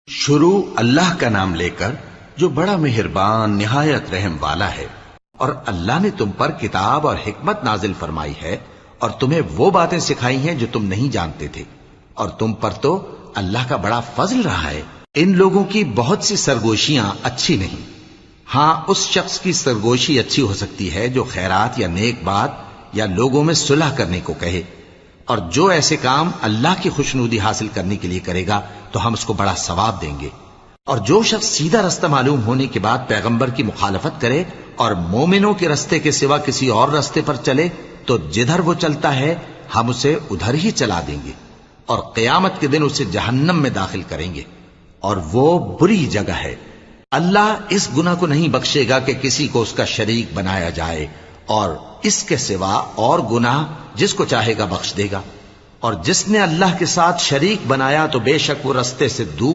शुरू अल्लाह का नाम लेकर जो बड़ा मेहरबान निहायत रहम वाला है। और अल्लाह ने तुम पर किताब और हिकमत नाजिल फरमाई है और तुम्हें वो बातें सिखाई हैं जो तुम नहीं जानते थे, और तुम पर तो अल्लाह का बड़ा फजल रहा है। इन लोगों की बहुत सी सरगोशियां अच्छी नहीं। हां, उस शख्स की सरगोशी अच्छी हो सकती है जो खैरात या नेक बात या लोगों में सुलह करने को कहे, और जो ऐसे काम अल्लाह की खुशनुदी हासिल करने के लिए करेगा तो हम उसको बड़ा सवाब देंगे। और जो शख्स सीधा रास्ता मालूम होने के बाद पैगंबर की मुखालफत करे और मोमिनों के रास्ते के सिवा किसी और रास्ते पर चले, तो जिधर वो चलता है हम उसे उधर ही चला देंगे और क़यामत के दिन उसे जहन्नम में दाखिल करेंगे, और वो बुरी जगह है। अल्लाह इस गुनाह को नहीं बख्शेगा कि किसी को उसका शरीक बनाया जाए, और इसके सिवा और गुनाह जिसको चाहेगा बख्श देगा। और जिसने अल्लाह के साथ शरीक बनाया तो बेशक वो रास्ते से दूर